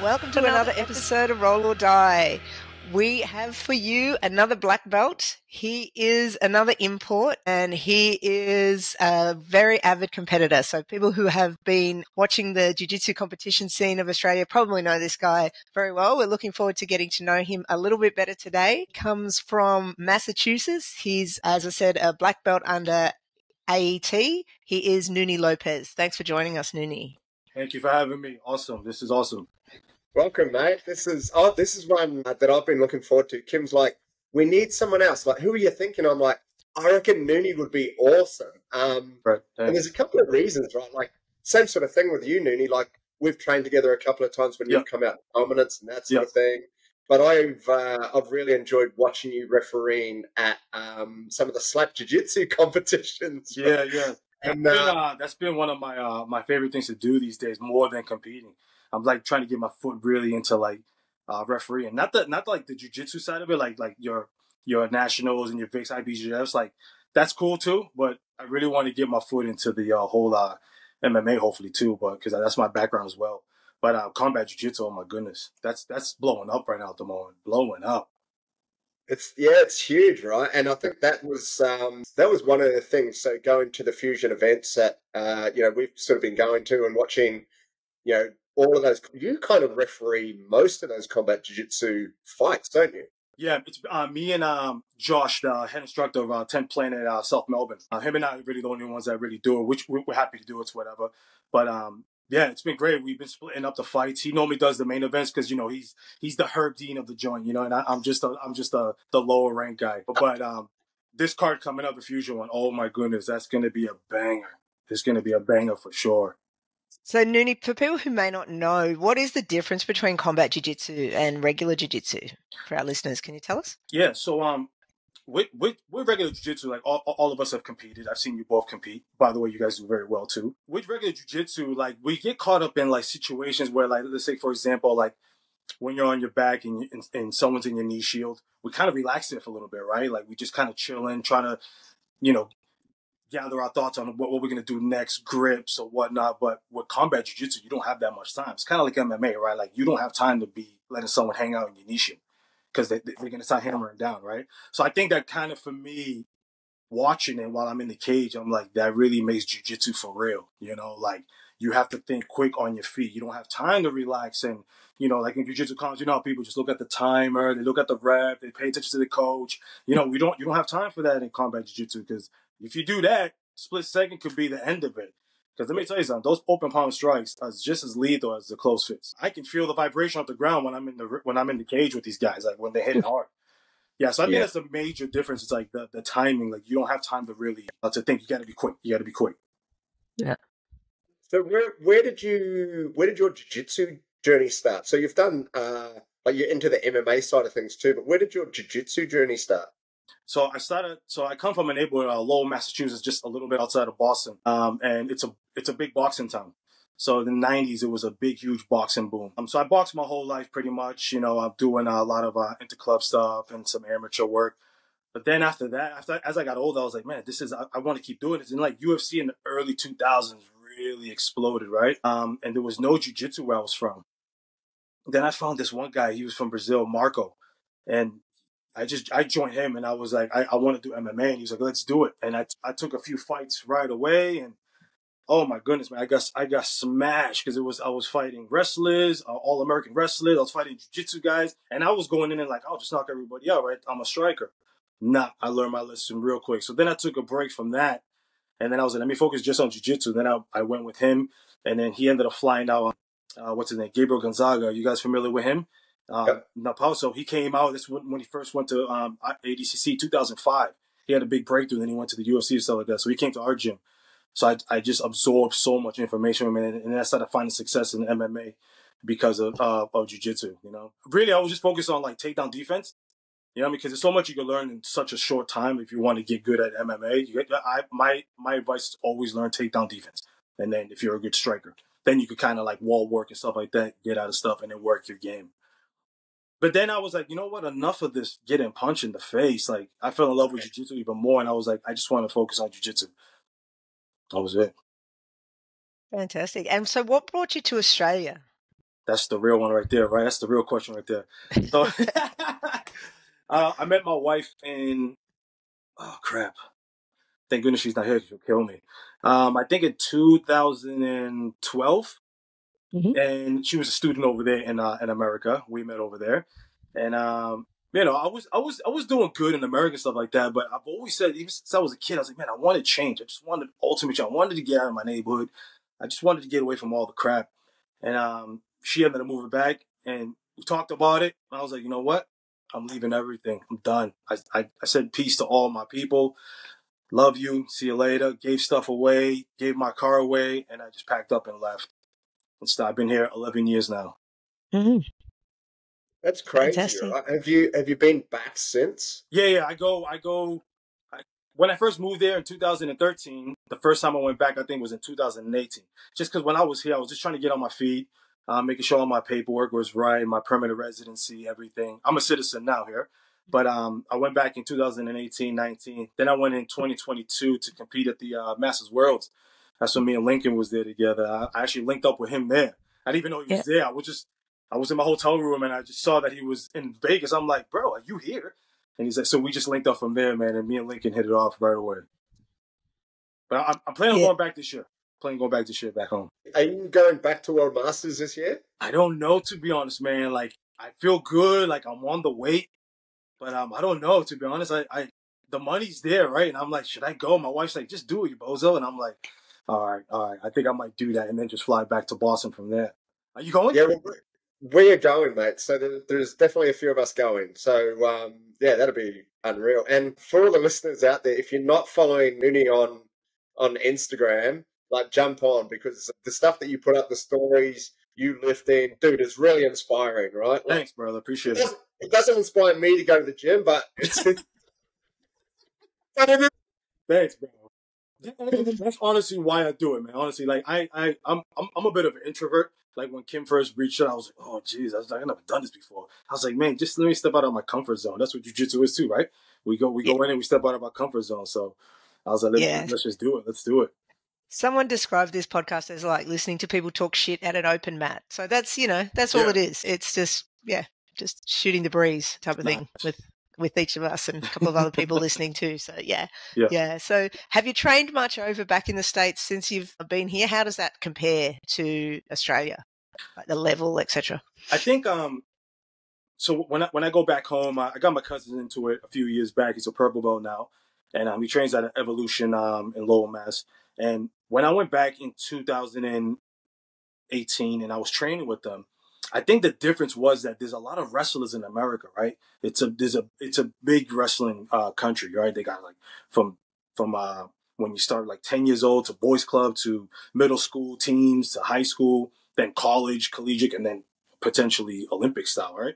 Welcome to another episode of Roll or Die. We have for you another black belt. He is another import and he is a very avid competitor. So people who have been watching the jiu-jitsu competition scene of Australia probably know this guy very well. We're looking forward to getting to know him a little bit better today. Comes from Massachusetts. He's, as I said, a black belt under AET. He is Nuni Lopez. Thanks for joining us, Nuni. Thank you for having me. Awesome. This is awesome. Welcome, mate. This is one that I've been looking forward to. Kim's like, we need someone else. Like, who are you thinking? I'm like, I reckon Nuni would be awesome. Right. And there's a couple of reasons, right? Like, same sort of thing with you, Nuni. Like, we've trained together a couple of times when you've come out in dominance and that sort of thing. But I've really enjoyed watching you refereeing at some of the slap jiu-jitsu competitions. Right? Yeah. And that's been one of my favorite things to do these days, more than competing. I'm like trying to get my foot really into like refereeing, not like the jiu-jitsu side of it, like your nationals and your VIX IBJJFs, like that's cool too. But I really want to get my foot into the whole MMA, hopefully too, but because that's my background as well. But combat jiu-jitsu, oh my goodness, that's blowing up right now at the moment, blowing up. It's huge, right? And I think that was one of the things. So going to the fusion events that we've sort of been going to and watching, all of those. You kind of referee most of those combat jiu-jitsu fights, don't you? Yeah, it's me and Josh, the head instructor of 10th Planet South Melbourne. Him and I are really the only ones that really do it, which we're happy to do it, whatever. But yeah, it's been great. We've been splitting up the fights. He normally does the main events because he's the Herb Dean of the joint, and I'm just the lower rank guy. But this card coming up, the fusion one, oh my goodness, that's gonna be a banger. It's gonna be a banger for sure. So, Nuni, for people who may not know, what is the difference between combat jiu-jitsu and regular jiu-jitsu for our listeners? Can you tell us? Yeah, so with regular jiu-jitsu, like all of us have competed. I've seen you both compete. By the way, you guys do very well too. With regular jiu-jitsu, like we get caught up in like situations where, like, let's say for example, like when you're on your back and someone's in your knee shield, we kind of relax it for a little bit, right? Like we just kind of chilling, trying to, gather our thoughts on what we're going to do next, grips or whatnot. But with combat jiu-jitsu, you don't have that much time. It's kind of like MMA, right? Like you don't have time to be letting someone hang out in your knee shield because they're going to start hammering down, right? So I think that kind of, for me, watching it while I'm in the cage, I'm like, that really makes jiu-jitsu for real. Like you have to think quick on your feet. You don't have time to relax. And, like in jiu-jitsu comps, how people just look at the timer, they look at the rep, they pay attention to the coach. You don't have time for that in combat jiu-jitsu because if you do that, split second could be the end of it. Because let me tell you something, those open palm strikes are just as lethal as the close fists. I can feel the vibration off the ground when I'm in the cage with these guys, like when they hit it hard. Yeah, so I think that's the major difference. It's like the timing. Like you don't have time to really to think. You got to be quick. Yeah. So where did your jiu-jitsu journey start? So you've done you're into the MMA side of things too, but where did your jiu-jitsu journey start? So I come from a neighborhood, Lowell, Massachusetts, just a little bit outside of Boston. And it's a big boxing town. So in the 90s, it was a big, huge boxing boom. So I boxed my whole life pretty much. I'm doing a lot of interclub stuff and some amateur work. But then after that, as I got older, I was like, man, I want to keep doing this. And like UFC in the early 2000s really exploded, right? And there was no jiu-jitsu where I was from. Then I found this one guy, he was from Brazil, Marco. And I joined him and I was like, I want to do MMA. And he was like, let's do it. And I took a few fights right away. And oh my goodness, man, I got smashed because I was fighting wrestlers, all-American wrestlers. I was fighting jiu-jitsu guys. And I was going in and like, I'll just knock everybody out, right? I'm a striker. Nah, I learned my lesson real quick. So then I took a break from that. And then I was like, let me focus just on jiu-jitsu. Then I went with him. And then he ended up flying out, what's his name? Gabriel Gonzaga. You guys familiar with him? Nepal. So he came out. This when he first went to ADCC 2005. He had a big breakthrough. Then he went to the UFC and stuff like that. So he came to our gym. So I just absorbed so much information from it, and then I started finding success in MMA because of jiu-jitsu. Really, I was just focused on like takedown defense. Because there's so much you can learn in such a short time if you want to get good at MMA. My advice is always learn takedown defense, and then if you're a good striker, then you could kind of like wall work and stuff like that, get out of stuff, and then work your game. But then I was like, you know what? Enough of this getting punched in the face. Like, I fell in love with jiu-jitsu even more, and I was like, I just want to focus on jiu-jitsu. That was it. Fantastic. And so what brought you to Australia? That's the real one right there, right? That's the real question right there. So I met my wife in, oh, crap. Thank goodness she's not here. She'll kill me. I think in 2012. And she was a student over there in America. We met over there, and you know, I was doing good in America and stuff like that. But I've always said, even since I was a kid, I was like, man, I wanted change. I just wanted ultimate change. I wanted to get out of my neighborhood. I just wanted to get away from all the crap. And she ended up moving back, and we talked about it. And I was like, you know what? I'm leaving everything. I'm done. I said peace to all my people. Love you. See you later. Gave stuff away. Gave my car away, and I just packed up and left. I've been here 11 years now. Mm-hmm. That's crazy, right? Have you been back since? Yeah. When I first moved there in 2013, the first time I went back, I think, was in 2018. Just because when I was here, I was just trying to get on my feet, making sure all my paperwork was right, my permanent residency, everything. I'm a citizen now here. But I went back in 2018, 19. Then I went in 2022 to compete at the Masters Worlds. That's when me and Lincoln was there together. I actually linked up with him there. I didn't even know he was there. I was in my hotel room and I just saw that he was in Vegas. I'm like, bro, are you here? And he's like, so we just linked up from there, man. And me and Lincoln hit it off right away. But I'm planning on going back this year. Back home. Are you going back to World Masters this year? I don't know, to be honest, man. Like, I feel good. Like, I'm on the weight. But I don't know, to be honest. I the money's there, right? And I'm like, should I go? My wife's like, just do it, you bozo. And I'm like, all right. I think I might do that and then just fly back to Boston from there. Are you going? Yeah, we are going, mate. So there's definitely a few of us going. So, yeah, that'll be unreal. And for all the listeners out there, if you're not following Nuni on Instagram, like, jump on, because the stuff that you put up, the stories, you lifting, dude, is really inspiring, right? Like, thanks, brother. Appreciate it. It doesn't inspire me to go to the gym, but it's... Thanks, bro. That's honestly why I do it, man. Honestly, like I'm a bit of an introvert. Like when Kim first reached out, I was like, oh geez, I was like, I've never done this before. I was like, man, just let me step out of my comfort zone. That's what jiu-jitsu is too, right? We go in and we step out of our comfort zone. So I was like, let's just do it. Let's do it. Someone described this podcast as like listening to people talk shit at an open mat. So that's, that's all it is. It's just shooting the breeze type of thing with each of us and a couple of other people listening too. So yeah. So have you trained much over back in the States since you've been here? How does that compare to Australia, like the level, etc.? I think so when I go back home, I got my cousin into it a few years back. He's a purple belt now, and he trains at Evolution in Lowell, Mass. And when I went back in 2018 and I was training with them, I think the difference was that there's a lot of wrestlers in America, right? It's a big wrestling country, right? They got like from when you start like 10 years old to boys club to middle school teams to high school, then college, collegiate, and then potentially Olympic style, right?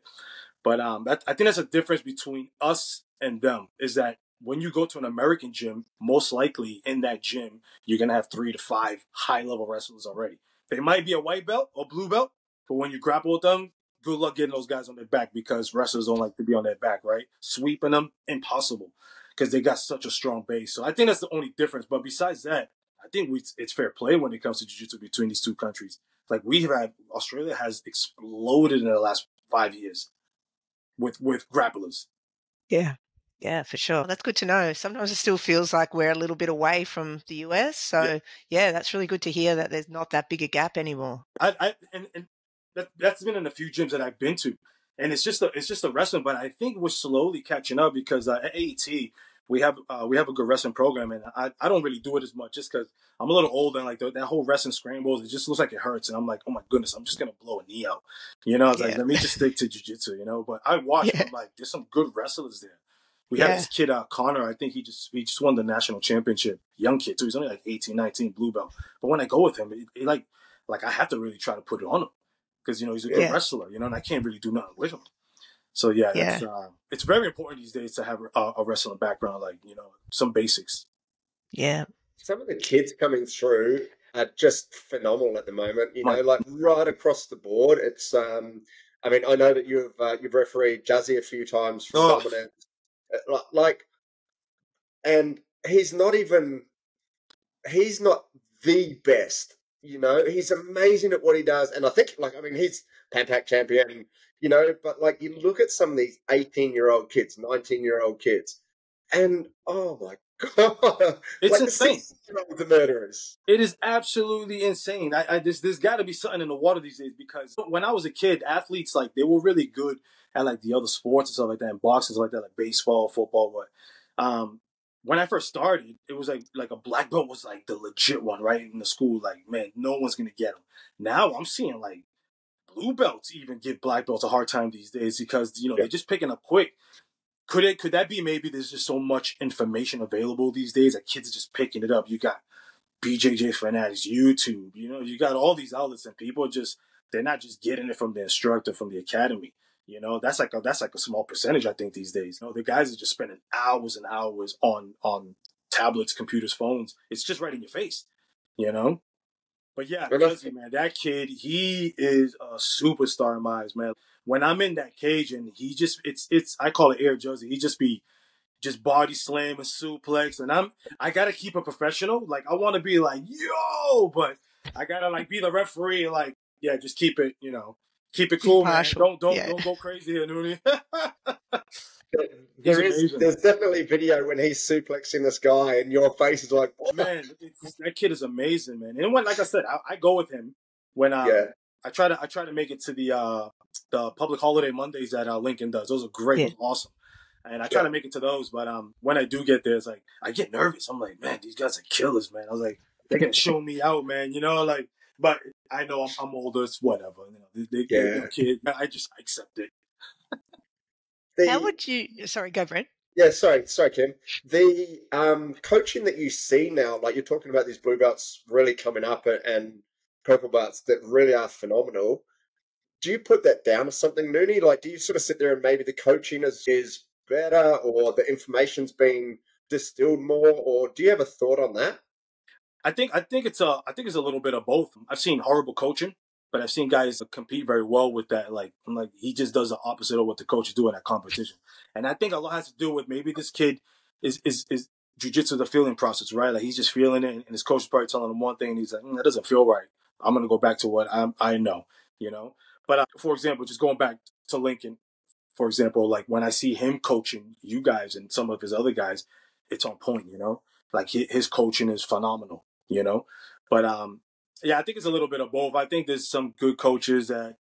But I think that's a difference between us and them is that when you go to an American gym, most likely in that gym, you're going to have 3 to 5 high-level wrestlers already. They might be a white belt or blue belt, but when you grapple with them, good luck getting those guys on their back because wrestlers don't like to be on their back, right? Sweeping them, impossible because they got such a strong base. So I think that's the only difference. But besides that, I think it's fair play when it comes to jiu-jitsu between these two countries. Like Australia has exploded in the last 5 years with grapplers. Yeah, for sure. That's good to know. Sometimes it still feels like we're a little bit away from the US. So that's really good to hear that there's not that big a gap anymore. That's been in a few gyms that I've been to, and it's just a wrestling. But I think we're slowly catching up because at AET we have a good wrestling program, and I don't really do it as much just because I'm a little older and like that whole wrestling scrambles, it just looks like it hurts, and I'm like, oh my goodness, I'm just gonna blow a knee out, It's like let me just stick to jiu-jitsu, But I watch, and I'm like, there's some good wrestlers there. We have this kid, Connor. I think he just won the national championship. Young kid too. He's only like 18, 19, blue belt. But when I go with him, it like I have to really try to put it on him because he's a good wrestler, and I can't really do nothing with him. So it's very important these days to have a wrestling background, like some basics. Yeah. Some of the kids coming through are just phenomenal at the moment. Like right across the board. It's I mean, I know that you've refereed Juzzy a few times from Dominant, like, and he's not the best. You know, he's amazing at what he does, and I think, like, I mean, he's Pan Pac champion. You know, but like, you look at some of these 18-year-old kids, 19-year-old kids, and oh my god, It's like the insane. 16-year-olds are murderers. It is absolutely insane. There's got to be something in the water these days, because when I was a kid, athletes, like, they were really good at like the other sports and stuff like that, and boxing, stuff like that, like baseball, football, when I first started, it was like a black belt was like the legit one, right, in the school. Like, man, no one's gonna get them. Now I'm seeing like blue belts even give black belts a hard time these days, because they're just picking up quick. Could that be maybe there's just so much information available these days that kids are just picking it up? You got BJJ Fanatics, YouTube, you got all these outlets, and people they're not just getting it from the instructor, from the academy. That's like a small percentage, I think, these days. The guys are just spending hours and hours on tablets, computers, phones. It's just right in your face, But yeah, Juzzy, man, that kid, he is a superstar in my eyes, man. When I'm in that cage and he just, I call it Air Juzzy. He just body slam and suplex, and I gotta keep it professional. Like, I want to be like, yo, but I gotta like be the referee. Like, yeah, just keep it, keep it cool, impartial. Man. Don't go crazy here, Nuni. There's definitely video when he's suplexing this guy, and your face is like, what? Man, that kid is amazing, man. And when, like I said, I go with him when I try to make it to the public holiday Mondays that Lincoln does. Those are great, awesome. And I try to make it to those, but when I do get there, it's like I get nervous. I'm like, man, these guys are killers, man. I was like, they're gonna show me out, man. Like, but I know I'm older. It's whatever. They're kids. I just accept it. How would you? Sorry, go, Brent. Yeah, sorry, Kim. The coaching that you see now, like, you're talking about these blue belts really coming up and purple belts that really are phenomenal. Do you put that down to something, Nuni? Like, do you sort of sit there and maybe the coaching is better, or the information's being distilled more, or do you have a thought on that? I think it's a little bit of both. I've seen horrible coaching, but I've seen guys compete very well with that. Like, he just does the opposite of what the coaches do in that competition. And I think a lot has to do with maybe this kid is jiu-jitsu, the feeling process, right? Like, he's just feeling it, and his coach is probably telling him one thing, and he's like, that doesn't feel right. I'm going to go back to what I know, But for example, just going back to Lincoln, for example, like, when I see him coaching you guys and some of his other guys, it's on point, Like, his coaching is phenomenal, But yeah, I think it's a little bit of both. I think there's some good coaches that,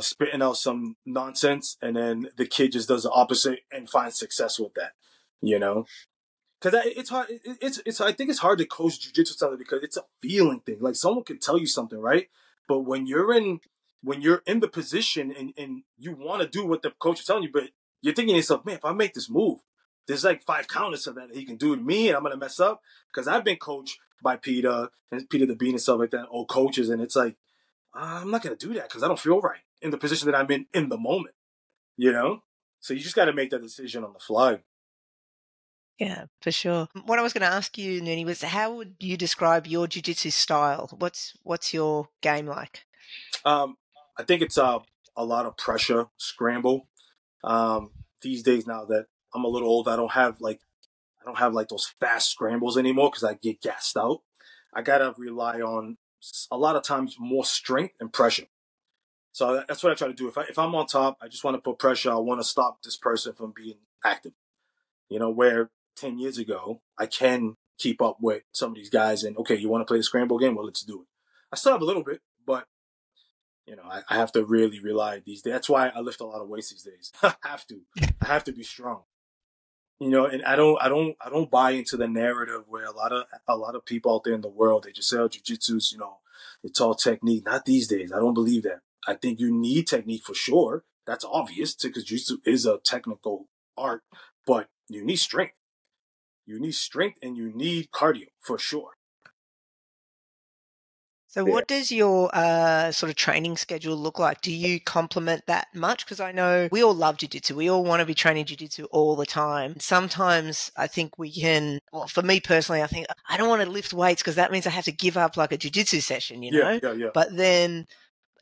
spitting out some nonsense, and then the kid just does the opposite and finds success with that, Because it's hard. I think it's hard to coach jiu-jitsu something, because it's a feeling thing. Like, someone can tell you something, right? But when you're in the position and you want to do what the coach is telling you, but you're thinking to yourself, man, if I make this move, there's like 5 counters of that he can do to me, and I'm going to mess up. Because I've been coached by Peter the Bean and stuff like that, old coaches, and it's like, I'm not going to do that because I don't feel right in the position that I'm in the moment, So you just got to make that decision on the fly. Yeah, for sure. What I was going to ask you, Nuni, was how would you describe your jiu-jitsu style? What's your game like? I think it's a lot of pressure, scramble. These days, now that I'm a little old, I don't have like those fast scrambles anymore, because I get gassed out. I gotta rely on a lot of times more strength and pressure. So that's what I try to do. If I'm on top, I just want to put pressure. I want to stop this person from being active. Where 10 years ago, I can keep up with some of these guys, and okay, you want to play the scramble game? Well, let's do it. I still have a little bit, but I have to really rely these days. That's why I lift a lot of weights these days. I have to be strong. And I don't buy into the narrative where a lot of people out there in the world, they just say, oh, jiu-jitsu's, it's all technique. Not these days. I don't believe that. I think you need technique for sure. That's obvious, because jiu-jitsu is a technical art, but you need strength. You need strength, and you need cardio for sure. So what does your sort of training schedule look like? Do you complement that much? Because I know we all love jiu-jitsu. We all want to be training jiu-jitsu all the time. Sometimes I think we can, well, for me personally, I think I don't want to lift weights because that means I have to give up like a jiu-jitsu session, Yeah. But then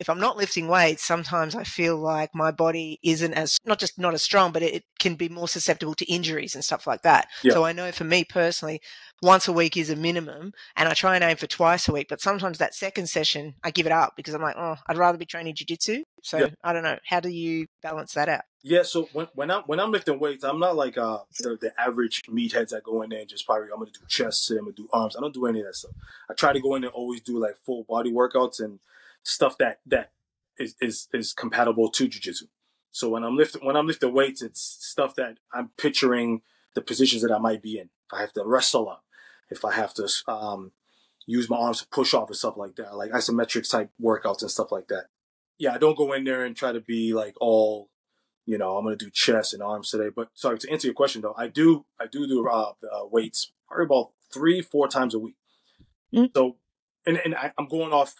if I'm not lifting weights, sometimes I feel like my body isn't as, not as strong, but it can be more susceptible to injuries and stuff like that. Yeah. So I know for me personally, once a week is a minimum, and I try and aim for twice a week. But sometimes that second session, I give it up because I'm like, oh, I'd rather be training jiu-jitsu. So Yeah. I don't know. How do you balance that out? Yeah, so when I'm lifting weights, I'm not like the average meatheads that go in there and just probably I'm gonna do chest, I'm gonna do arms. I don't do any of that stuff. I try to go in there and always do like full body workouts and stuff that is compatible to jiu-jitsu. So when I'm lifting weights, it's stuff that I'm picturing the positions that I might be in. If I have to wrestle up, if I have to use my arms to push off and stuff like that, like isometrics type workouts and stuff like that. Yeah, I don't go in there and try to be like all, I'm going to do chest and arms today. But sorry, to answer your question though, I do weights probably about 3-4 times a week. Mm. So, and I'm going off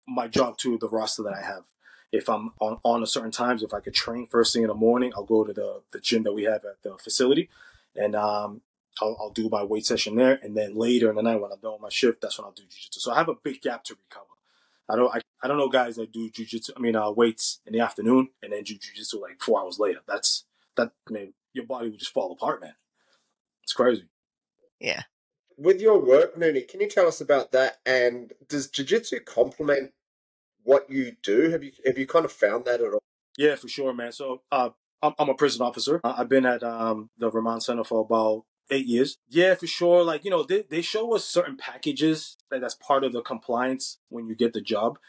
my job too, the roster that I have. If I'm on a certain times, if I could train first thing in the morning, I'll go to the gym that we have at the facility, and I'll do my weight session there. And then later in the night when I'm done with my shift, that's when I'll do jiu-jitsu. So I have a big gap to recover. I don't know guys that do jiu-jitsu. Weights in the afternoon and then do jiu-jitsu like 4 hours later. Your body would just fall apart, man. It's crazy. Yeah. With your work, Nuni, can you tell us about that? And does jiu-jitsu complement what you do? Have you kind of found that at all? Yeah, for sure, man. So I'm a prison officer. I've been at the Vermont Center for about 8 years. Yeah, for sure. Like, they show us certain packages that's part of the compliance when you get the job.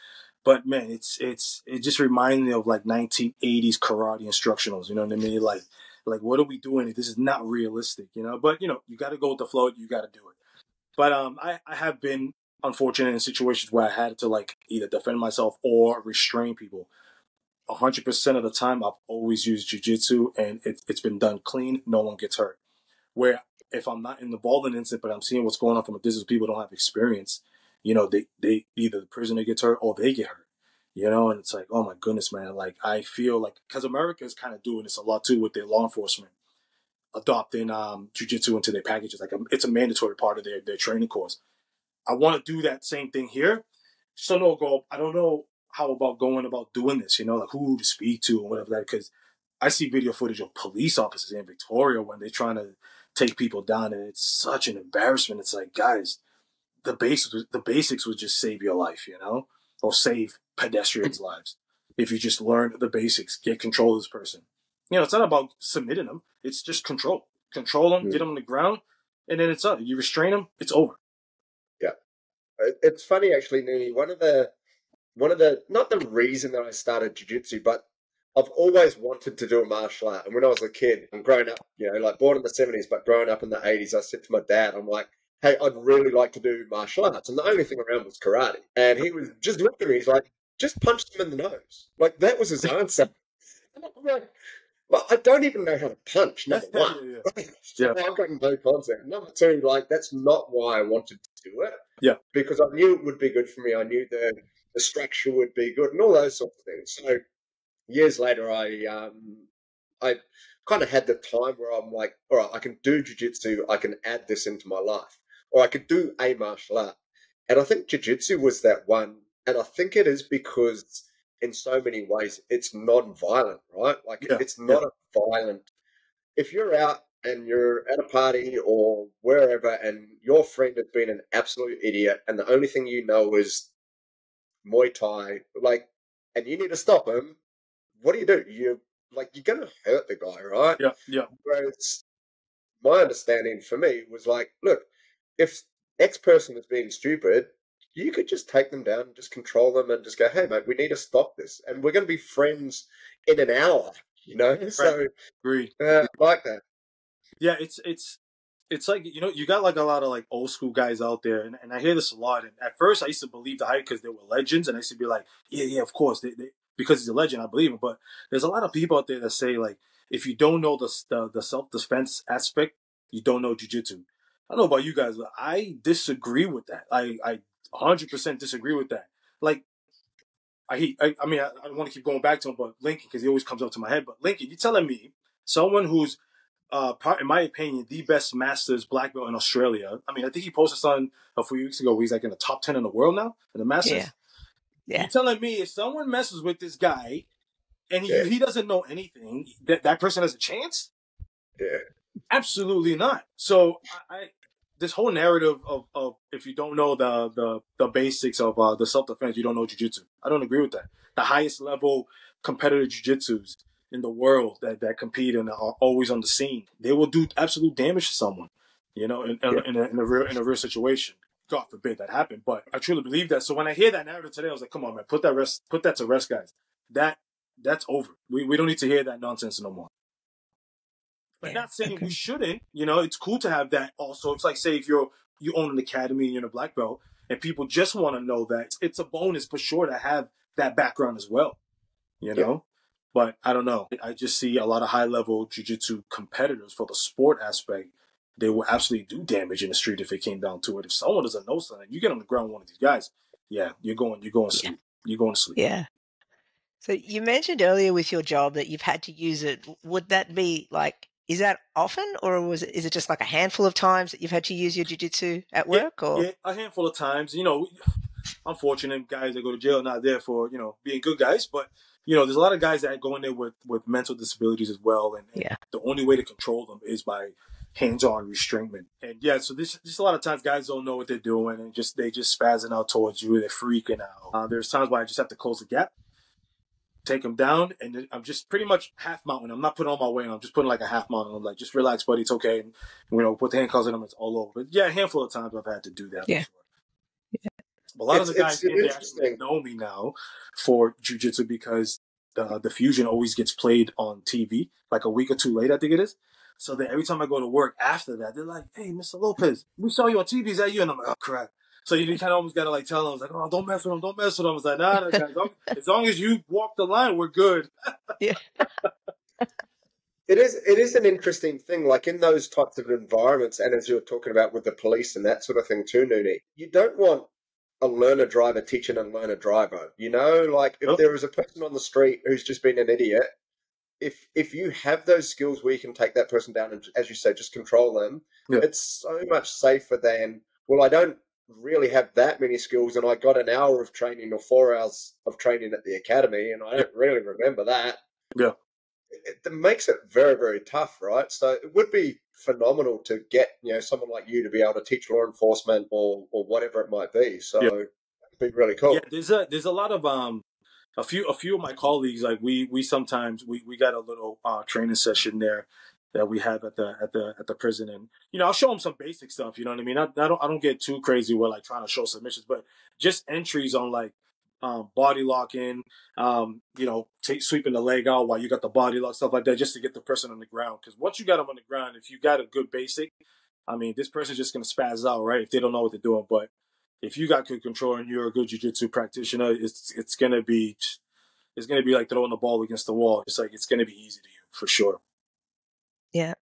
But man, it just reminds me of like 1980s karate instructionals. You know what I mean? Like what are we doing? This is not realistic, But you got to go with the flow. You got to do it. But I have been unfortunate in situations where I had to like either defend myself or restrain people. 100% of the time, I've always used jiu-jitsu, and it's been done clean. No one gets hurt. Where if I'm not involved in an incident, but I'm seeing what's going on from a distance, people don't have experience. They either the prisoner gets hurt or they get hurt. And it's like, oh my goodness, man. Like I feel like because America is kind of doing this a lot too with their law enforcement, adopting jiu-jitsu into their packages. Like it's a mandatory part of their training course. I want to do that same thing here. So I don't know how about going about doing this, like who to speak to and whatever that, because I see video footage of police officers in Victoria when they're trying to take people down, and it's such an embarrassment. It's like, guys, the basics would just save your life, or save pedestrians' lives. If you just learn the basics, get control of this person. It's not about submitting them. It's just control them, get them on the ground, and then it's up. You restrain them, it's over. Yeah. It's funny actually, Nuni. One of the not the reason that I started jiu-jitsu, but I've always wanted to do a martial art. And when I was a kid and growing up, like born in the 70s, but growing up in the 80s, I said to my dad, I'm like, hey, I'd really like to do martial arts. And the only thing around was karate. And he was just looking at me, he's like, just punch them in the nose. Like that was his answer. And I'm like, well, I don't even know how to punch, number one. So I've got no concept. Number two, like that's not why I wanted to do it. Yeah. Because I knew it would be good for me. I knew the structure would be good and all those sorts of things. So years later, I kind of had the time where I'm like, all right, I can do jiu-jitsu. I can add this into my life, or I could do a martial art. And I think jiu-jitsu was that one. And I think it is because in so many ways it's non-violent, right? Like it's not a violent. If you're out and you're at a party or wherever and your friend has been an absolute idiot and the only thing you know is Muay Thai, like, and you need to stop him, what do? You're going to hurt the guy, right? Yeah, yeah. Whereas my understanding for me was like, look, if X person is being stupid, you could just take them down and just control them and just go, hey, mate, we need to stop this. And we're going to be friends in an hour, Right. So, agreed. I like that. Yeah, it's like, you got like a lot of like old school guys out there, and I hear this a lot. And at first I used to believe the hype because they were legends, and I used to be like, yeah, of course, they because he's a legend, I believe him. But there's a lot of people out there that say like, if you don't know the self-defense aspect, you don't know jiu-jitsu. I don't know about you guys, but I disagree with that. I 100% disagree with that. Like, I mean, I don't want to keep going back to him, but Lincoln, because he always comes up to my head. But Lincoln, you're telling me someone who's in my opinion, the best Masters black belt in Australia. I mean, I think he posted something a few weeks ago where he's like in the top 10 in the world now in the Masters. Yeah. Yeah. You telling me if someone messes with this guy and Yeah. he doesn't know anything, that person has a chance? Yeah. Absolutely not. So this whole narrative of if you don't know the basics of the self defense, you don't know jiu-jitsu. I don't agree with that. The highest level competitive jiu-jitsus in the world that compete and are always on the scene, they will do absolute damage to someone, you know, in a real situation. God forbid that happen, but I truly believe that. So when I hear that narrative today, I was like, come on, man, put that to rest, guys. That's over. We don't need to hear that nonsense no more. But not saying we shouldn't. You know, it's cool to have that also. It's like, say, if you own an academy and you're in a black belt and people just want to know that, it's a bonus for sure to have that background as well, you know? But I don't know. I just see a lot of high-level jiu-jitsu competitors for the sport aspect. They will absolutely do damage in the street if it came down to it. If someone doesn't know something, you get on the ground with one of these guys, yeah, you're going to sleep. You're going to sleep. Yeah. So you mentioned earlier with your job that you've had to use it. Would that be like, is that often, or is it just like a handful of times that you've had to use your jiu-jitsu at work? Or Yeah, a handful of times. You know, unfortunate guys that go to jail are not there for, you know, being good guys, but you know, there's a lot of guys that go in there with mental disabilities as well, and the only way to control them is by hands-on restrainment. And yeah, so this just a lot of times guys don't know what they're doing and they just spazzing out towards you. They're freaking out. There's times where I just have to close the gap, take them down, and then I'm just pretty much half mounting. I'm not putting all my weight on. I'm just putting like a half mount. I'm like, just relax, buddy. It's okay. And, you know, put the handcuffs on them. It's all over. But yeah, a handful of times I've had to do that. Yeah. For sure. A lot of the guys in there actually interesting. know me now for jiu-jitsu because the fusion always gets played on TV like a week or two late, I think it is. So that every time I go to work after that, they're like, "Hey, Mr. Lopez, we saw you on TV. Is that you?" And I'm like, "Oh crap." So you kind of almost got to like tell them, like, "Oh, don't mess with them, don't mess with them." I was like, "Nah, guys, as long as you walk the line, we're good." Yeah. It is an interesting thing, like in those types of environments, and as you were talking about with the police and that sort of thing too, Nuni, you don't want a learner driver teaching a learner driver. You know, like if there is a person on the street who's just been an idiot, if you have those skills where you can take that person down and, as you say, just control them, it's so much safer than, well, I don't really have that many skills and I got an hour of training or 4 hours of training at the academy and I don't really remember that. Yeah. It makes it very, very tough, right? So it would be phenomenal to get, you know, someone like you to be able to teach law enforcement or whatever it might be. So it'd be really cool. Yeah, there's a lot of a few of my colleagues, like we sometimes we got a little training session there that we have at the prison, and you know, I'll show them some basic stuff. You know what I mean? I don't get too crazy with like trying to show submissions, but just entries on like body locking, you know, sweeping the leg out while you got the body lock, stuff like that, just to get the person on the ground. Because once you got them on the ground, if you got a good basic, I mean, this person's just gonna spaz out, right? If they don't know what they're doing, but if you got good control and you're a good jiu-jitsu practitioner, it's gonna be like throwing the ball against the wall. It's like it's gonna be easy to you for sure. Yeah.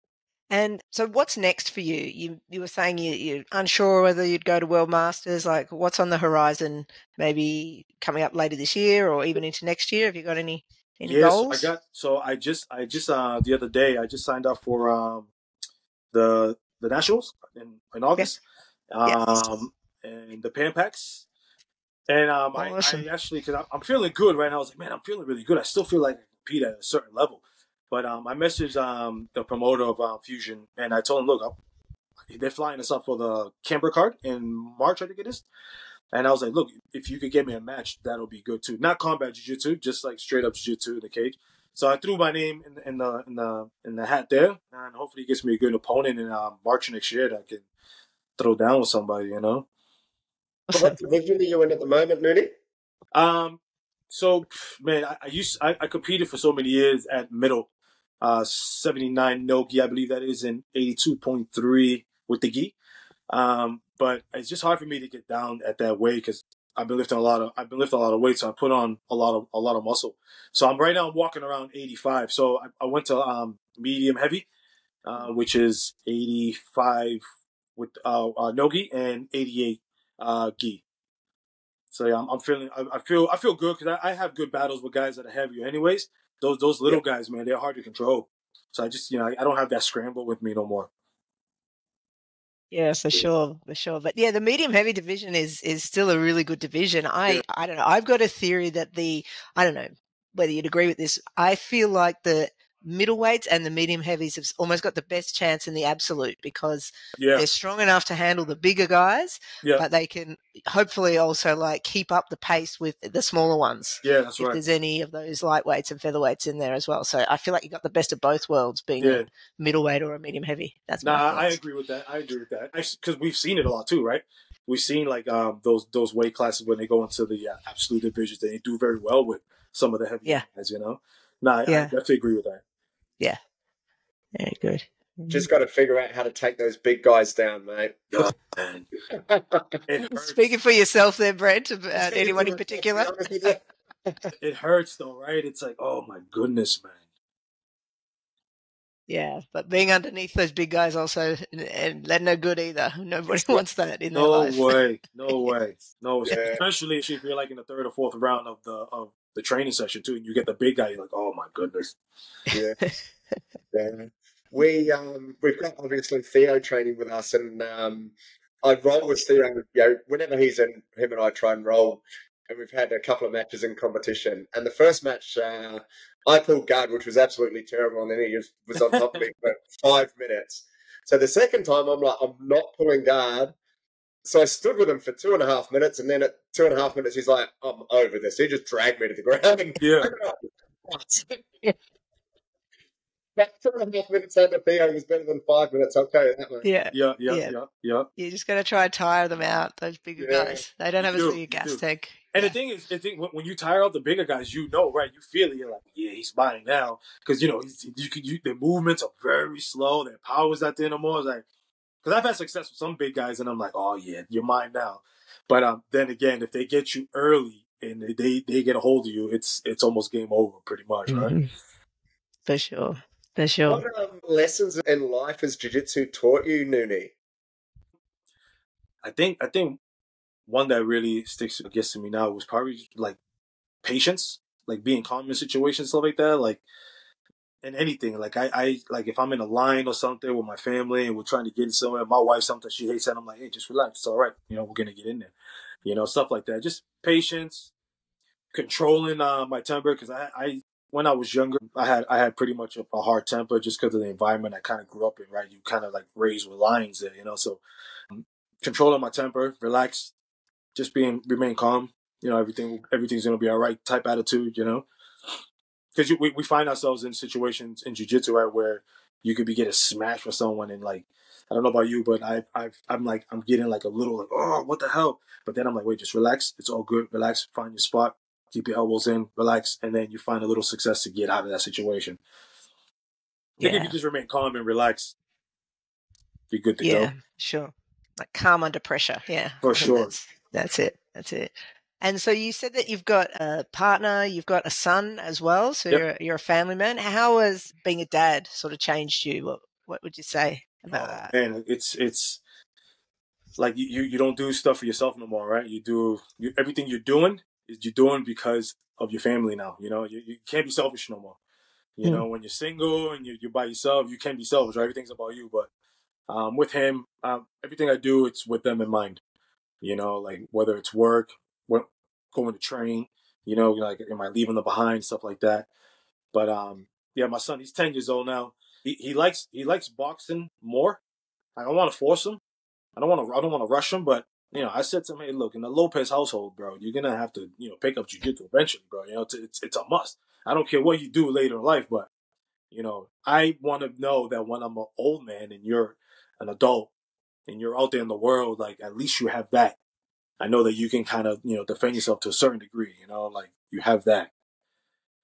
And so what's next for you? You were saying you're unsure whether you'd go to World Masters. Like, what's on the horizon, maybe coming up later this year or even into next year? Have you got any goals? I just the other day I just signed up for the nationals in August. And the Pan Packs. And Awesome. I actually, because I'm feeling good right now. I was like, man, I'm feeling really good. I still feel like I can compete at a certain level. But I messaged the promoter of Fusion, and I told him, look, they're flying us up for the Canberra card in March, I think it is. And I was like, look, if you could get me a match, that'll be good too. Not combat jiu-jitsu, just like straight up jiu-jitsu in the cage. So I threw my name in the hat there, and hopefully he gets me a good opponent in March next year that I can throw down with somebody, you know. What division are you in at the moment, Nuni? So man, I competed for so many years at middle, 79 no gi, I believe that is, in 82.3 with the gi. But it's just hard for me to get down at that weight because I've been lifting a lot of weight, so I put on a lot of muscle. So I'm walking around 85. So I went to medium heavy, which is 85 with no gi and 88 gi. So yeah, I'm feeling. I feel good because I have good battles with guys that are heavier. Anyways, those little guys, man, they're hard to control. So I just, you know, I don't have that scramble with me no more. Yeah, for sure, for sure. But yeah, the medium heavy division is still a really good division. I don't know. I've got a theory that I don't know whether you'd agree with this. I feel like the middleweights and the medium heavies have almost got the best chance in the absolute because Yeah, they're strong enough to handle the bigger guys, yeah, but they can hopefully also like keep up the pace with the smaller ones. yeah. That's If right. there's any of those lightweights and featherweights in there as well. So I feel like you got the best of both worlds being a Yeah. middleweight or a medium heavy. That's my Nah, I thoughts. agree with that. I agree with that. Because we've seen it a lot too, right? We've seen like those weight classes when they go into the absolute divisions, they do very well with some of the heavier Yeah. guys. Nah, I Yeah. definitely agree with that. Yeah. Very good. Just got to figure out how to take those big guys down, mate. Oh, man. It hurts. Speaking for yourself there, Brent, about anyone in particular? It hurts though, right? It's like, oh my goodness, man. Yeah, but being underneath those big guys also, and they're no good either. Nobody wants that in their No life. way, no way, no. Yeah. Especially if you're like in the third or fourth round of the training session too, and you get the big guy, you're like, oh my goodness. Yeah. Yeah. We've got obviously Theo training with us, and I roll with Theo. Whenever he's in, him and I try and roll, and we've had a couple of matches in competition. And the first match, I pulled guard, which was absolutely terrible, and then he was on top of me for 5 minutes. So the second time, I'm like, I'm not pulling guard. So I stood with him for 2.5 minutes, and then at 2.5 minutes, he's like, I'm over this. He just dragged me to the ground. Yeah. That 2.5 minutes under Theo was better than 5 minutes. I'll tell you that much. Yeah. Yeah. You're just going to try and tire them out, those bigger guys. They don't have as big a gas tank. And the thing is, when you tire out the bigger guys, right? You feel it. You're like, yeah, he's mine now. Because, their movements are very slow. Their power's not there no more. It's like, because I've had success with some big guys, and I'm like, oh, yeah, you're mine now. But then again, if they get you early and they get a hold of you, it's almost game over pretty much, right? For sure. For sure. What lessons in life has jiu-jitsu taught you, Nuni? I think one that really sticks, I guess, to me now was probably like patience, like being calm in situations, stuff like that, like in anything. Like I like if I'm in a line or something with my family and we're trying to get in somewhere, my wife sometimes she hates that. I'm like, hey, just relax, it's all right. We're gonna get in there. Stuff like that. Just patience, controlling my temper because I when I was younger, I had pretty much a hard temper just because of the environment I kind of grew up in. Right, you kind of like raised with lions there, so controlling my temper, relax, just remain calm. Everything's gonna be all right. Type attitude, because we find ourselves in situations in jiu-jitsu, right, where you could be getting smashed with someone, and like I don't know about you, but I'm getting like a little like, oh, what the hell? But then I'm like, wait, just relax. It's all good. Relax. Find your spot. Keep your elbows in. Relax, and then you find a little success to get out of that situation. I think if you just remain calm and relax, you're good to go. Yeah, sure. Like calm under pressure. Yeah, for sure. That's it. That's it. And so you said that you've got a partner, you've got a son as well. So you're a family man. How has being a dad sort of changed you? What would you say about that? Man, it's like you don't do stuff for yourself no more, right? Everything you're doing because of your family now. You can't be selfish no more. When you're single and you're by yourself, you can't be selfish, right? Everything's about you. But with him, everything I do, it's with them in mind. Like whether it's work, going to train, like am I leaving them behind, stuff like that. But my son, he's 10 years old now. He likes boxing more. I don't want to force him. I don't want to rush him. But I said to him, hey, look, in the Lopez household, bro, you're gonna have to pick up jiu-jitsu eventually, bro. It's a must. I don't care what you do later in life, but I want to know that when I'm an old man and you're an adult and you're out there in the world, like at least you have that. I know that you can kind of defend yourself to a certain degree. Like you have that.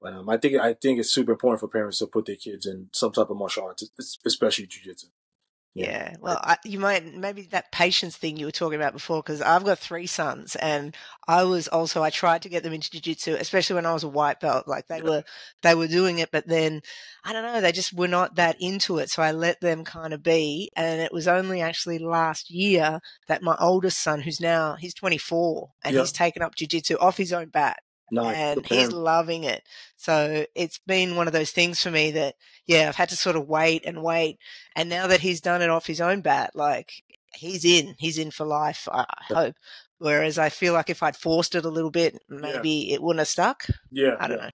But I think it's super important for parents to put their kids in some type of martial arts, especially jiu-jitsu. Yeah, well, maybe that patience thing you were talking about before, because I've got 3 sons, and I tried to get them into jiu-jitsu, especially when I was a white belt. Like they were doing it, but then I don't know, they just were not that into it. So I let them kind of be, and it was only actually last year that my oldest son, he's 24, and he's taken up jiu-jitsu off his own bat. Nice. And he's loving it. So it's been one of those things for me that, I've had to sort of wait. And now that he's done it off his own bat, like he's in for life, I hope. Whereas I feel like if I'd forced it a little bit, maybe it wouldn't have stuck. Yeah, I don't know.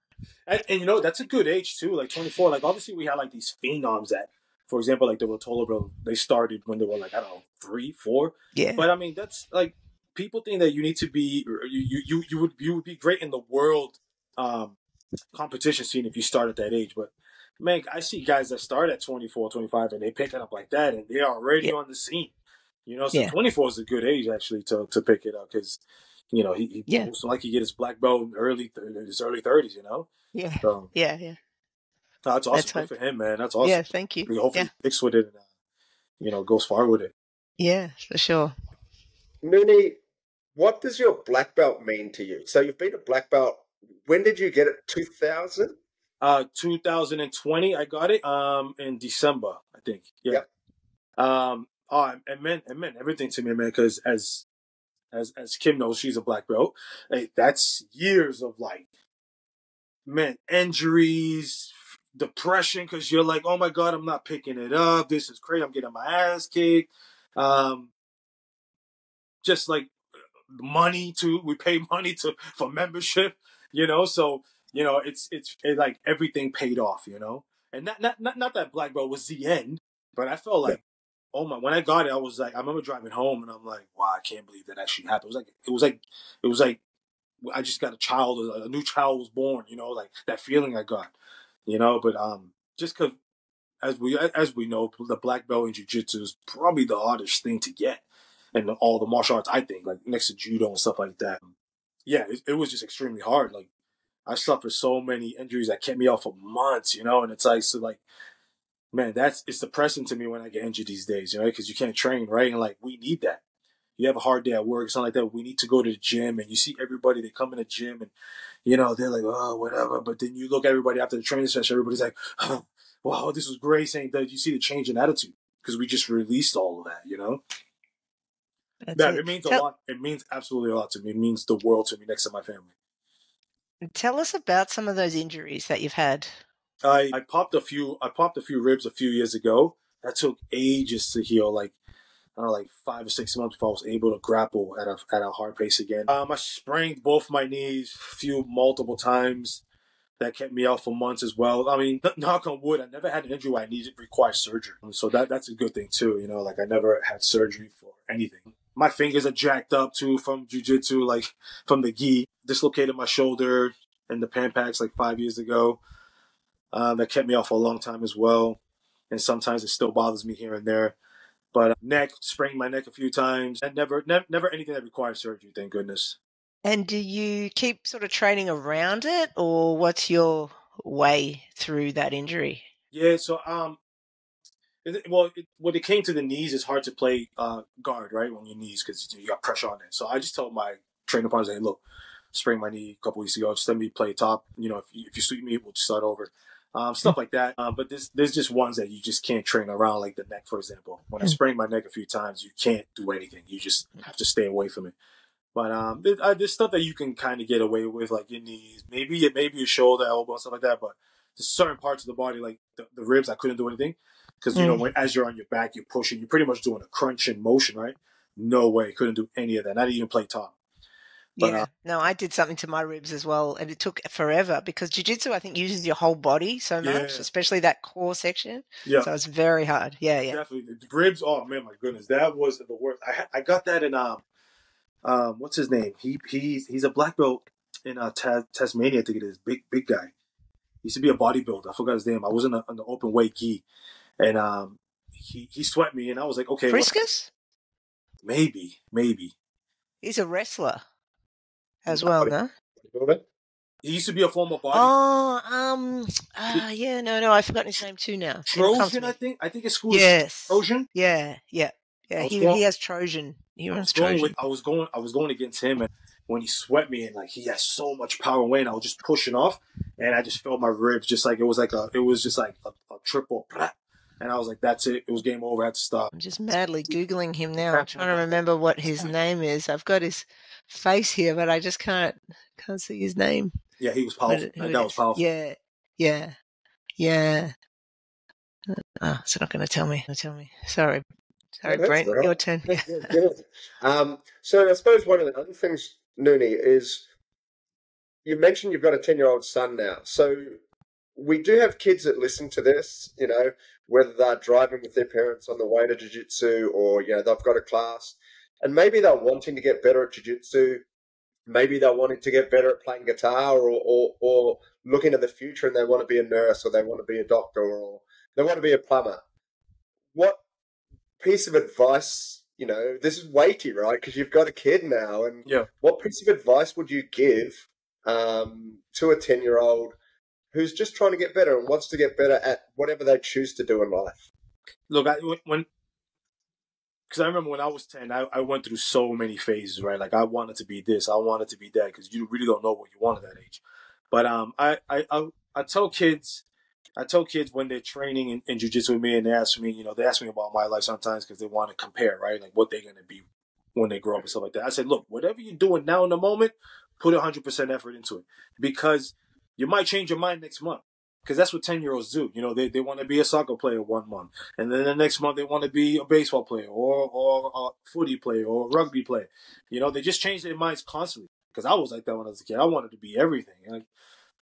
And you know, that's a good age too, like 24. Like obviously we had like these phenoms that, for example, like the Rotolo Bro, they started when they were like, I don't know, 3, 4. Yeah. But I mean, that's like, people think that you need to be, you would be great in the world competition scene if you start at that age. But man, I see guys that start at 24, 25, and they pick it up like that, and they're already on the scene. You know, so 24 is a good age actually to pick it up, because you know he most likely get his black belt in his early 30s. You know. Yeah. So Yeah. that's awesome. Good for him, man. That's awesome. Yeah. Thank you. Hopefully he sticks with it and you know, goes far with it. Yeah, for sure. Nuni, what does your black belt mean to you? So you've been a black belt. When did you get it? 2000? 2020, I got it in December, I think. Yeah. Yep. It meant everything to me, man, because as Kim knows, she's a black belt. Like, that's years of like, man, injuries, depression, because you're like, oh my God, I'm not picking it up. This is crazy. I'm getting my ass kicked. Just like money too. We pay money for membership, you know. So you know, it's like everything paid off, you know. And not that black belt was the end, but I felt like, oh my, when I got it, I was like, I remember driving home and I'm like, wow, I can't believe that actually happened. It was like I just got a new child was born, you know, like that feeling I got, you know. But just because as we know, the black belt in jiu-jitsu is probably the hardest thing to get, and all the martial arts, I think, like next to judo and stuff like that. Yeah, it was just extremely hard. Like I suffered so many injuries that kept me out for months, you know. And it's like, so like, man, it's depressing to me when I get injured these days, you know, because you can't train, right? And like, we need that. You have a hard day at work, something like that. We need to go to the gym, and you see everybody. They come in the gym, and you know they're like, oh, whatever. But then you look at everybody after the training session. Everybody's like, oh, wow, this was great. Saying that, you see the change in attitude because we just released all of that, you know. It means a lot. It means absolutely a lot to me. It means the world to me next to my family. Tell us about some of those injuries that you've had. I popped a few ribs a few years ago. That took ages to heal. Like, I don't know, like 5 or 6 months before I was able to grapple at a hard pace again. I sprained both my knees multiple times. That kept me out for months as well. I mean, knock on wood, I never had an injury where I required surgery. So that's a good thing too, you know, like I never had surgery for anything. My fingers are jacked up too from jiu-jitsu, like from the gi. Dislocated my shoulder in the pan packs like 5 years ago. That kept me out for a long time as well. And sometimes it still bothers me here and there. But sprained my neck a few times. And never anything that requires surgery, thank goodness. And do you keep sort of training around it, or what's your way through that injury? Yeah, so when it came to the knees, it's hard to play guard, right, on your knees because you got pressure on it. So I just told my trainer partners, hey, look, sprained my knee a couple weeks ago. Just let me play top. You know, if you sweep me, we'll just start over. Stuff like that. But there's just ones that you just can't train around, like the neck, for example. When I sprained my neck a few times, you can't do anything. You just have to stay away from it. But there's stuff that you can kind of get away with, like your knees, maybe your shoulder, elbow, stuff like that. But there's certain parts of the body, like the ribs, I couldn't do anything because you know as you're on your back, you're pushing, you're pretty much doing a crunching motion, right? No way, couldn't do any of that. Not even play top. But, no, I did something to my ribs as well, and it took forever because jiu-jitsu, I think, uses your whole body so much, especially that core section. Yeah. So it's very hard. Yeah. Definitely. The ribs, oh man, my goodness, that was the worst. I got that in what's his name? He's a black belt in Tasmania. I think it is. Big guy. He used to be a bodybuilder. I forgot his name. I was on the open weight gi, and he swept me, and I was like, okay, Priscus? Maybe. He's a wrestler as well, no? He used to be a former body. Oh, yeah, no, I've forgotten his name too now. Trojan, I think. I think his school is Trojan. Yeah. He has Trojan. He runs Trojan. I was going against him, and when he swept me, and like he has so much power and weight, I was just pushing off, and I just felt my ribs just like it was just like a triple. And I was like, that's it. It was game over. I had to stop. I'm just madly Googling him now. I'm trying to remember what his name is. I've got his face here, but I just can't see his name. Yeah, he was powerful. That was powerful. Yeah. Oh, it's not going to tell me. Sorry. Sorry, that's Brent, right. your turn. Good. So I suppose one of the other things, Nuni, is you mentioned you've got a 10-year-old son now. So we do have kids that listen to this, whether they're driving with their parents on the way to jiu-jitsu or, they've got a class and maybe they're wanting to get better at jiu-jitsu. Maybe they're wanting to get better at playing guitar or looking at the future and they want to be a nurse or they want to be a doctor or they want to be a plumber. What piece of advice, this is weighty, right? Because you've got a kid now. And what piece of advice would you give to a 10-year-old who's just trying to get better and wants to get better at whatever they choose to do in life? Look, because I remember when I was 10, I went through so many phases, right? Like I wanted to be this, I wanted to be that, because you really don't know what you want at that age. But I tell kids when they're training in jiu-jitsu with me and they ask me about my life sometimes because they want to compare, right? Like what they're going to be when they grow up and stuff like that. I said, look, whatever you're doing now in the moment, put 100% effort into it because you might change your mind next month. Because that's what 10-year-olds do. They want to be a soccer player 1 month. And then the next month they want to be a baseball player or a footy player or a rugby player. They just change their minds constantly. Because I was like that when I was a kid. I wanted to be everything.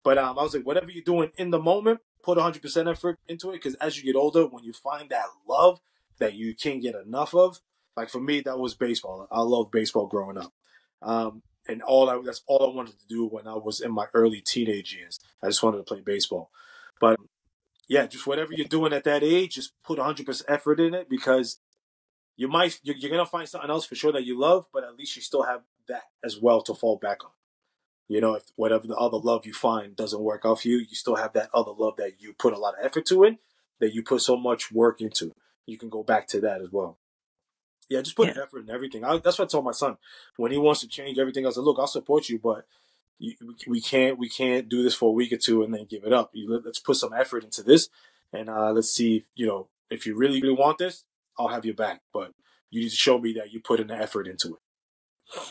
But I was like, whatever you're doing in the moment, put 100% effort into it. Because as you get older, when you find that love that you can't get enough of, like for me, that was baseball. I loved baseball growing up. And that's all I wanted to do when I was in my early teenage years. I just wanted to play baseball. But yeah, just whatever you're doing at that age, just put 100% effort in it because you're gonna find something else for sure that you love, but at least you still have that as well to fall back on. If whatever the other love you find doesn't work out for you, you still have that other love that you put a lot of effort to it, that you put so much work into. You can go back to that as well. Yeah, just put effort in everything. That's what I told my son when he wants to change everything. I said, look, I'll support you, but we can't do this for a week or two and then give it up. Let's put some effort into this, and let's see. If you really, really want this, I'll have your back. But you need to show me that you put in the effort into it.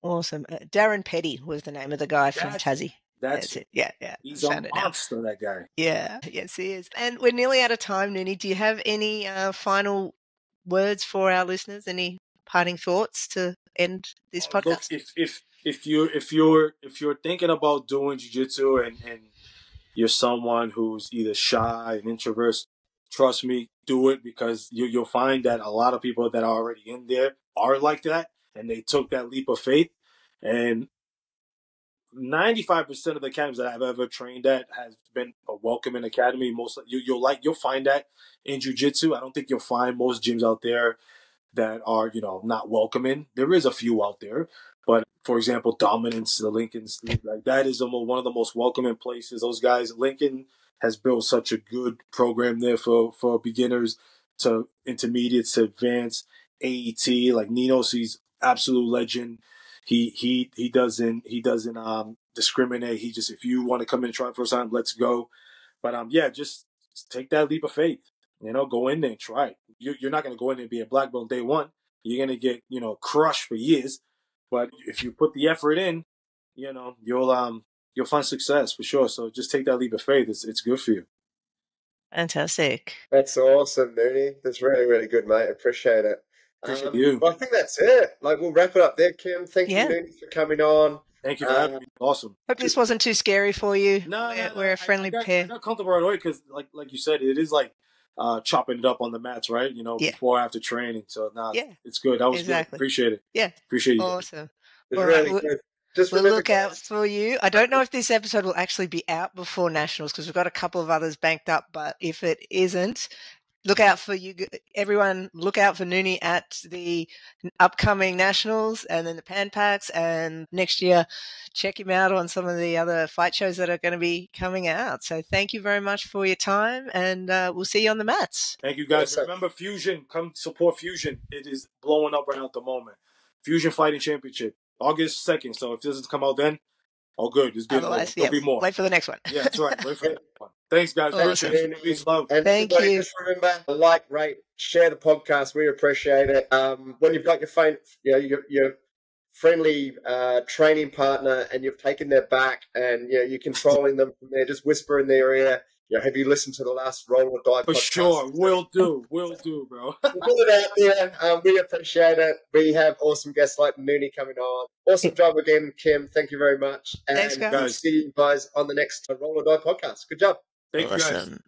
Awesome. Darren Petty was the name of the guy from Tassie. That's it. Yeah. He's a monster, that guy. Yeah. Yes, he is. And we're nearly out of time, Nuni. Do you have any final words for our listeners? Any parting thoughts to end this podcast? Look, if you're thinking about doing jiu-jitsu and you're someone who's either shy and introvert, trust me, do it because you'll find that a lot of people that are already in there are like that and they took that leap of faith. And 95% of the academies that I've ever trained at has been a welcoming academy. You'll find that in jiu-jitsu. I don't think you'll find most gyms out there that are, not welcoming. There is a few out there, but for example, Dominance, the Lincolns, like that is one of the most welcoming places. Those guys, Lincoln has built such a good program there for beginners to intermediates to advanced. AET, like Nino's, he's absolute legend. He doesn't discriminate. He just, if you want to come in and try it first time, let's go. But just take that leap of faith. Go in there and try it. You're not going to go in there and be a black belt day one. You're going to get, crushed for years. But if you put the effort in, you'll find success for sure. So just take that leap of faith. It's good for you. Fantastic. That's awesome, Nuni. That's really, really good, mate. Appreciate it. Appreciate you. Well, I think that's it. We'll wrap it up there, Kim. Thank you, Nuni, for coming on. Thank you for having me. Awesome. Hope this wasn't too scary for you. No, we're a friendly pair. I got comfortable right away because, like you said, it is like chopping it up on the mats, right? Before after training. So it's good. That was good. Appreciate it. Yeah, appreciate you. Awesome. It's really good. We'll look out for you. I don't know if this episode will actually be out before Nationals because we've got a couple of others banked up. But if it isn't, look out for you. Everyone, look out for Nuni at the upcoming Nationals and then the Pan Packs. And next year, check him out on some of the other fight shows that are going to be coming out. So thank you very much for your time. And we'll see you on the mats. Thank you, guys. Remember, Fusion. Come support Fusion. It is blowing up right now at the moment. Fusion Fighting Championship. August 2nd. So if this doesn't come out then, all good. There'll be more. Wait for the next one. Yeah, that's right. Wait for the next one. Thanks, guys. Awesome. Peace, love. And thank you. Just remember, like, rate, share the podcast. We appreciate it. When you've got your friendly training partner and you've taken their back and you're controlling them from there, just whisper in their ear, have you listened to the last Roll or Die For podcast? sure. Will do, bro. We'll put it out there. We appreciate it. We have awesome guests like Nuni coming on. Awesome job again, Kim. Thank you very much. And Thanks, guys. we'll see you guys on the next Roll or Die podcast. Good job. Thank you, guys. Awesome.